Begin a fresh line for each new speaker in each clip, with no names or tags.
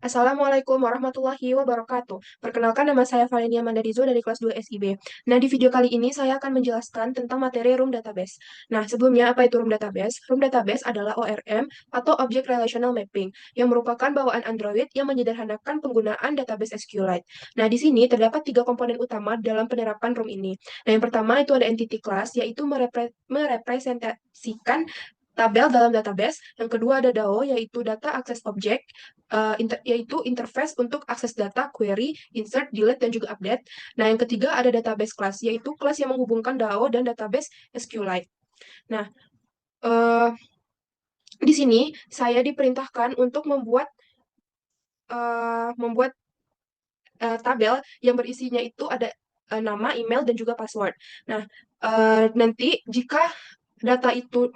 Assalamualaikum warahmatullahi wabarakatuh. Perkenalkan, nama saya Valenia Mandarizo dari kelas 2 SIB. Nah, di video kali ini saya akan menjelaskan tentang materi Room Database. Nah, sebelumnya apa itu Room Database? Room Database adalah ORM atau Object Relational Mapping yang merupakan bawaan Android yang menyederhanakan penggunaan database SQLite. Nah, di sini terdapat tiga komponen utama dalam penerapan Room ini. Nah, yang pertama itu ada entity class, yaitu merepresentasikan tabel dalam database. Yang kedua ada DAO, yaitu Data Access Object, yaitu interface untuk akses data, query, insert, delete, dan juga update. Nah, yang ketiga ada database class, yaitu kelas yang menghubungkan DAO dan database SQLite. Nah, eh, di sini saya diperintahkan untuk membuat tabel yang berisinya itu ada nama, email, dan juga password. Nah, nanti jika data itu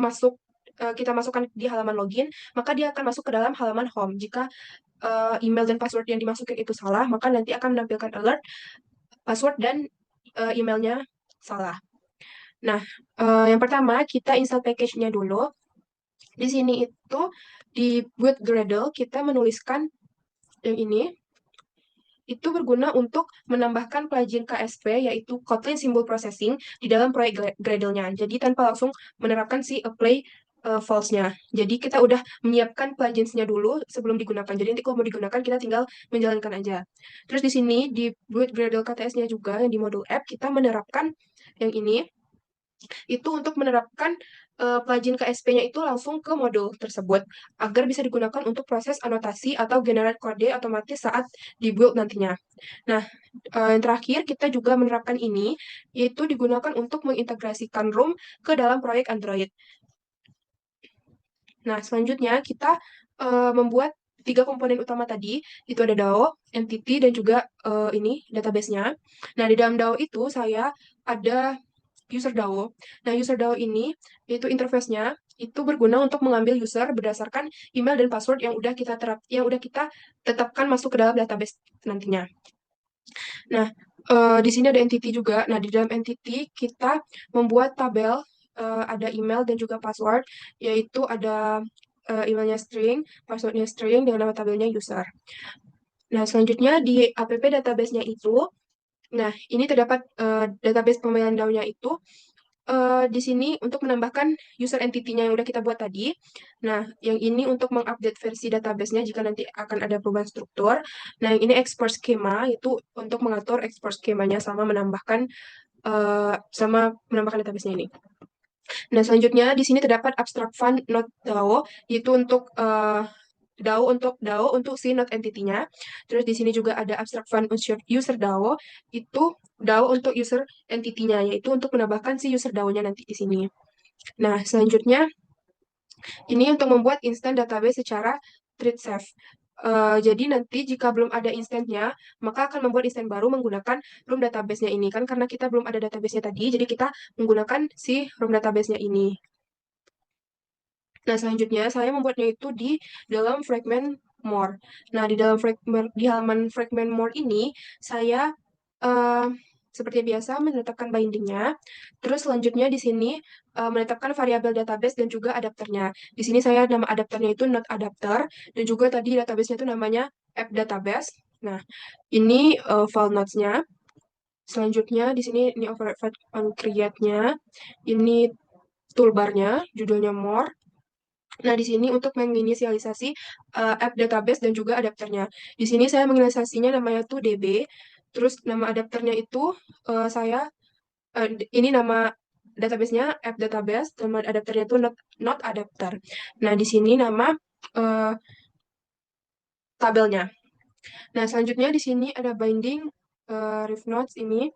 kita masukkan di halaman login, maka dia akan masuk ke dalam halaman home. Jika email dan password yang dimasukin itu salah, maka nanti akan menampilkan alert password dan emailnya salah. Nah, yang pertama kita install package-nya dulu. Di sini itu di build Gradle kita menuliskan yang ini. Itu berguna untuk menambahkan plugin KSP, yaitu Kotlin Symbol Processing, di dalam proyek Gradle-nya. Jadi tanpa langsung menerapkan si apply false-nya. Jadi kita udah menyiapkan plugins-nya dulu sebelum digunakan. Jadi nanti kalau mau digunakan kita tinggal menjalankan aja. Terus di sini di build Gradle KTS-nya juga yang di modul app kita menerapkan yang ini itu untuk menerapkan plugin KSP-nya itu langsung ke modul tersebut agar bisa digunakan untuk proses anotasi atau generate kode otomatis saat dibuild nantinya. Nah, yang terakhir kita juga menerapkan ini yaitu digunakan untuk mengintegrasikan Room ke dalam proyek Android. Nah, selanjutnya kita membuat tiga komponen utama tadi, itu ada DAO, entity, dan juga ini database-nya. Nah, di dalam DAO itu saya ada user DAO. Nah, user DAO ini yaitu interface-nya itu berguna untuk mengambil user berdasarkan email dan password yang udah kita tetapkan masuk ke dalam database nantinya. Nah, di sini ada entity juga. Nah, di dalam entity kita membuat tabel ada email dan juga password, yaitu ada emailnya string, passwordnya string, dengan nama tabelnya user. Nah, selanjutnya di app database-nya itu, nah ini terdapat database pemailan DAO-nya itu di sini untuk menambahkan user entity-nya yang udah kita buat tadi. Nah, yang ini untuk mengupdate versi database-nya jika nanti akan ada perubahan struktur. Nah, yang ini export schema itu untuk mengatur export skemanya sama menambahkan database-nya ini. Nah, selanjutnya di sini terdapat abstract fund node DAO, yaitu untuk DAO untuk si node entity-nya. Terus di sini juga ada abstract fund user DAO, itu DAO untuk user entity-nya, yaitu untuk menambahkan si user DAO-nya nanti di sini. Nah, selanjutnya ini untuk membuat instant database secara thread safe. Jadi nanti jika belum ada instannya, maka akan membuat instan baru menggunakan room database-nya ini. Kan karena kita belum ada database-nya tadi, jadi kita menggunakan si room database-nya ini. Nah, selanjutnya saya membuatnya itu di dalam fragment more. Nah, di halaman fragment more ini saya eh, seperti biasa menetapkan bindingnya. Terus selanjutnya di sini menetapkan variabel database dan juga adapternya. Di sini saya nama adapternya itu not adapter dan juga tadi database-nya itu namanya app database. Nah, ini file notes-nya. Selanjutnya di sini ini override on create-nya. Ini toolbar-nya, judulnya more. Nah, di sini untuk menginisialisasi app database dan juga adapternya. Di sini saya menginisialisasinya namanya tuh DB. Terus nama adapternya itu ini nama database-nya app database, nama adapternya itu not adapter. Nah, di sini nama eh, tabelnya. Nah, selanjutnya di sini ada binding ref nodes ini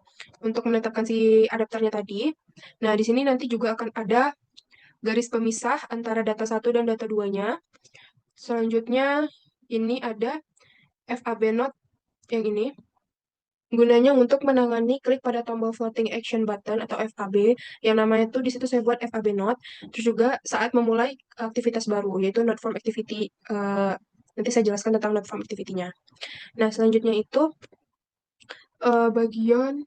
untuk menetapkan si adapternya tadi. Nah, di sini nanti juga akan ada garis pemisah antara data satu dan data 2-nya. Selanjutnya ini ada FAB node yang ini. Gunanya untuk menangani klik pada tombol floating action button atau FAB yang namanya tuh di situ saya buat FAB node. Terus juga saat memulai aktivitas baru yaitu node form activity. Nanti saya jelaskan tentang node form activity-nya. Nah, selanjutnya itu bagian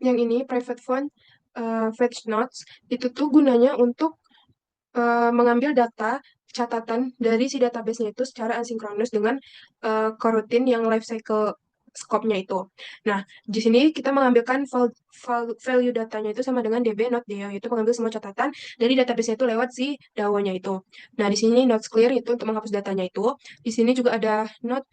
yang ini private font fetch nodes itu tuh gunanya untuk mengambil data catatan dari si database-nya itu secara asinkronus dengan coroutine yang life cycle scope-nya itu. Nah, di sini kita mengambilkan value datanya itu sama dengan DB not DAO, yaitu mengambil semua catatan dari database-nya itu lewat si DAO-nya itu. Nah, di sini notes clear itu untuk menghapus datanya itu. Di sini juga ada not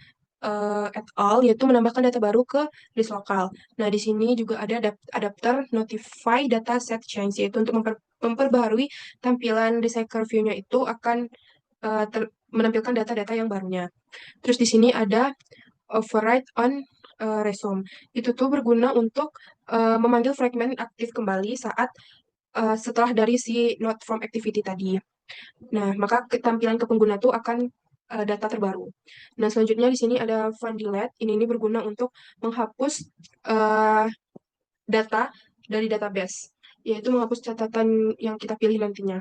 at all, yaitu menambahkan data baru ke list lokal. Nah, di sini juga ada adapter notify data set change, yaitu untuk memperbaharui tampilan recycle view-nya itu akan menampilkan data-data yang barunya. Terus di sini ada override on resume. Itu tuh berguna untuk memanggil fragment aktif kembali saat setelah dari si not from activity tadi. Nah, maka tampilan ke pengguna tuh akan data terbaru. Nah, selanjutnya di sini ada fun delete. Ini berguna untuk menghapus uh, data dari database, yaitu menghapus catatan yang kita pilih nantinya.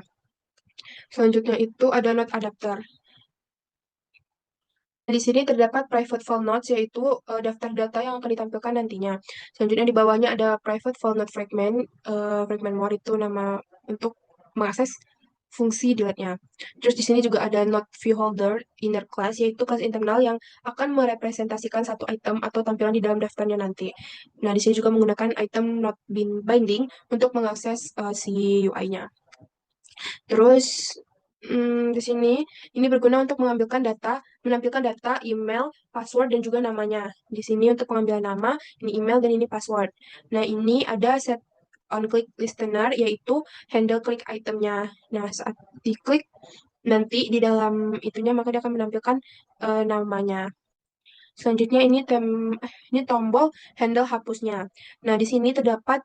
Selanjutnya itu ada note adapter. Di sini terdapat private file notes, yaitu daftar data yang akan ditampilkan nantinya. Selanjutnya di bawahnya ada private file note fragment. Fragment more itu nama untuk mengakses fungsi delete-nya. Terus di sini juga ada note view holder inner class, yaitu kelas internal yang akan merepresentasikan satu item atau tampilan di dalam daftarnya nanti. Nah, di sini juga menggunakan item not binding untuk mengakses si UI-nya. Terus di sini ini berguna untuk menampilkan data, email, password dan juga namanya. Di sini untuk pengambilan nama, ini email dan ini password. Nah, ini ada set on click listener, yaitu handle klik itemnya. Nah, saat diklik nanti di dalam itunya maka dia akan menampilkan namanya. Selanjutnya ini tombol handle hapusnya. Nah, di sini terdapat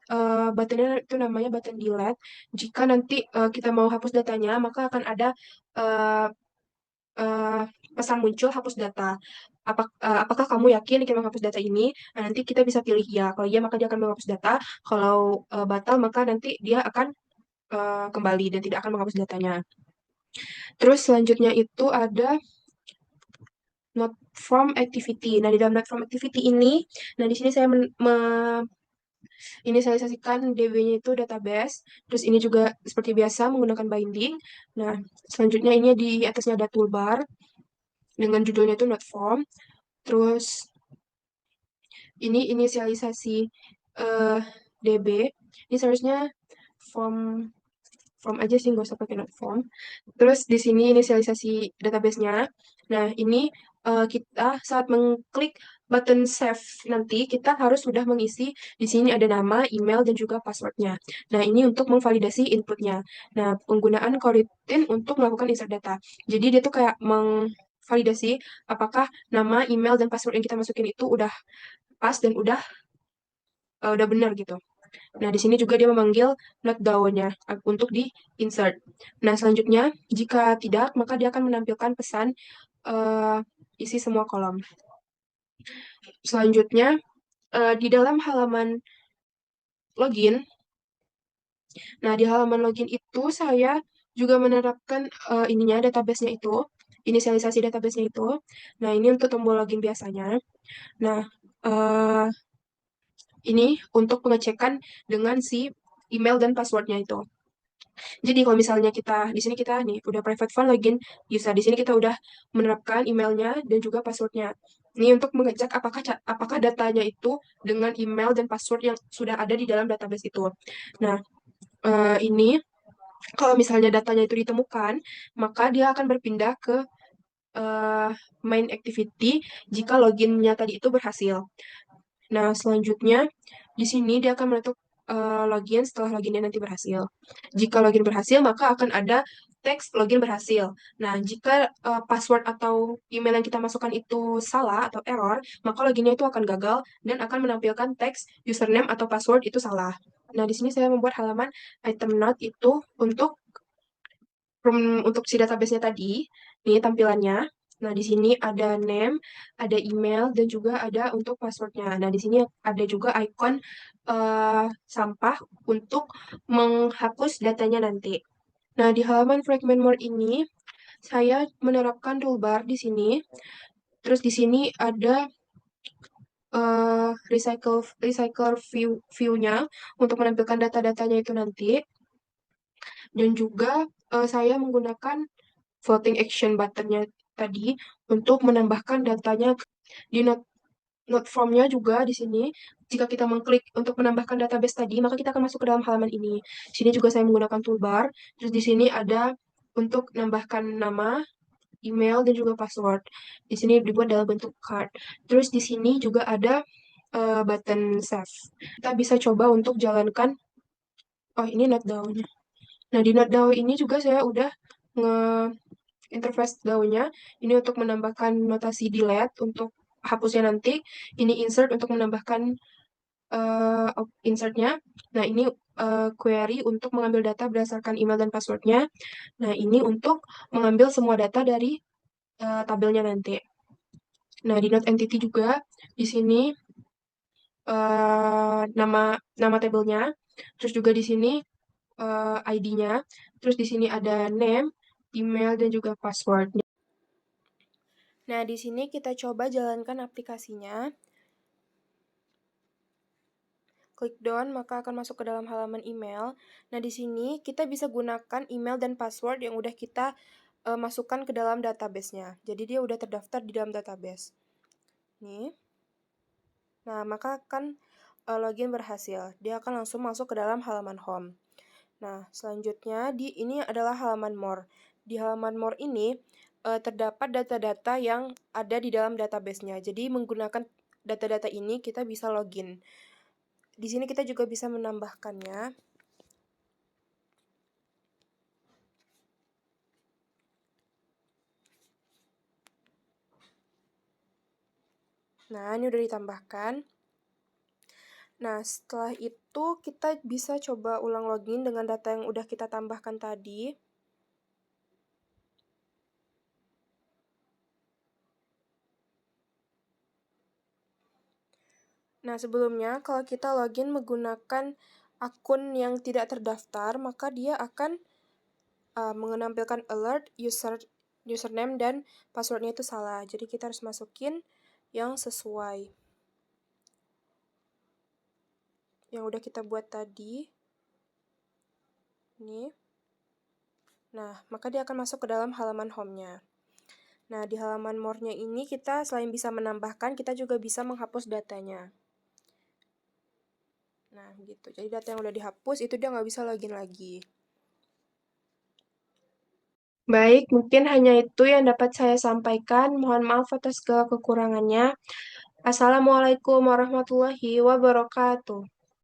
buttonnya itu namanya button delete. Jika nanti kita mau hapus datanya, maka akan ada uh, uh, pesan muncul hapus data. Apakah kamu yakin ingin menghapus data ini? Nah, nanti kita bisa pilih ya. Kalau iya, maka dia akan menghapus data. Kalau batal, maka nanti dia akan kembali dan tidak akan menghapus datanya. Terus selanjutnya itu ada not from activity. Nah, di dalam not from activity ini, nah di sini saya inisialisasikan DB-nya itu database. Terus ini juga seperti biasa menggunakan binding. Nah, selanjutnya ini di atasnya ada toolbar dengan judulnya itu not from. Terus ini inisialisasi DB. Ini seharusnya from form aja sih, nggak usah pakai not form. Terus di sini inisialisasi database-nya. Nah, ini kita saat mengklik button save nanti, kita harus sudah mengisi di sini ada nama, email, dan juga password-nya. Nah, ini untuk memvalidasi input-nya. Nah, penggunaan coroutine untuk melakukan insert data. Jadi, dia tuh kayak mengvalidasi apakah nama, email, dan password yang kita masukin itu udah pas dan udah benar gitu. Nah, di sini juga dia memanggil not down-nya untuk di-insert. Nah, selanjutnya, jika tidak, maka dia akan menampilkan pesan uh, isi semua kolom. Selanjutnya, di dalam halaman login, nah di halaman login itu saya juga menerapkan ininya, database-nya itu, inisialisasi database-nya itu. Nah, ini untuk tombol login biasanya. Nah, ini untuk pengecekan dengan si email dan password-nya itu. Jadi kalau misalnya di sini kita nih udah private file login user, di sini kita udah menerapkan emailnya dan juga passwordnya. Ini untuk mengecek apakah datanya itu dengan email dan password yang sudah ada di dalam database itu. Nah, ini kalau misalnya datanya itu ditemukan, maka dia akan berpindah ke main activity jika loginnya tadi itu berhasil. Nah, selanjutnya di sini dia akan menentuk login setelah loginnya nanti berhasil. Jika login berhasil, maka akan ada teks login berhasil. Nah, jika password atau email yang kita masukkan itu salah atau error, maka loginnya itu akan gagal dan akan menampilkan teks username atau password itu salah. Nah, di sini saya membuat halaman item note itu untuk si database-nya tadi. Ini tampilannya. Nah, di sini ada name, ada email, dan juga ada untuk passwordnya. Nah, di sini ada juga icon sampah untuk menghapus datanya nanti. Nah, di halaman fragment more ini, saya menerapkan toolbar di sini. Terus di sini ada recycle view-nya untuk menampilkan data-datanya itu nanti. Dan juga saya menggunakan floating action buttonnya tadi untuk menambahkan datanya di note formnya juga di sini. Jika kita mengklik untuk menambahkan database tadi, maka kita akan masuk ke dalam halaman ini. Di sini juga saya menggunakan toolbar. Terus di sini ada untuk menambahkan nama, email, dan juga password. Di sini dibuat dalam bentuk card. Terus di sini juga ada button save. Kita bisa coba untuk jalankan. Oh, ini note down-nya. Nah, di note down ini juga saya udah nge interface daunnya. Ini untuk menambahkan notasi delete untuk hapusnya nanti. Ini insert untuk menambahkan insertnya. Nah, ini query untuk mengambil data berdasarkan email dan passwordnya. Nah, ini untuk mengambil semua data dari tabelnya nanti. Nah, di Node Entity juga, di sini nama nama tabelnya, terus juga di sini ID-nya, terus di sini ada name, email, dan juga password. Nah, di sini kita coba jalankan aplikasinya. Klik done, maka akan masuk ke dalam halaman email. Nah, di sini kita bisa gunakan email dan password yang udah kita masukkan ke dalam database-nya. Jadi dia udah terdaftar di dalam database. Nih. Nah, maka akan login berhasil. Dia akan langsung masuk ke dalam halaman home. Nah, selanjutnya ini adalah halaman more. Di halaman more ini terdapat data-data yang ada di dalam database-nya. Jadi menggunakan data-data ini kita bisa login. Di sini kita juga bisa menambahkannya. Nah, ini udah ditambahkan. Nah, setelah itu kita bisa coba ulang login dengan data yang udah kita tambahkan tadi. Nah, sebelumnya kalau kita login menggunakan akun yang tidak terdaftar, maka dia akan menampilkan alert username dan passwordnya itu salah. Jadi kita harus masukin yang sesuai. Yang udah kita buat tadi. Ini. Nah, maka dia akan masuk ke dalam halaman home-nya. Nah, di halaman more-nya ini kita selain bisa menambahkan, kita juga bisa menghapus datanya. Nah, gitu. Jadi data yang udah dihapus, itu dia nggak bisa login lagi. Baik, mungkin hanya itu yang dapat saya sampaikan. Mohon maaf atas segala kekurangannya. Assalamualaikum warahmatullahi wabarakatuh.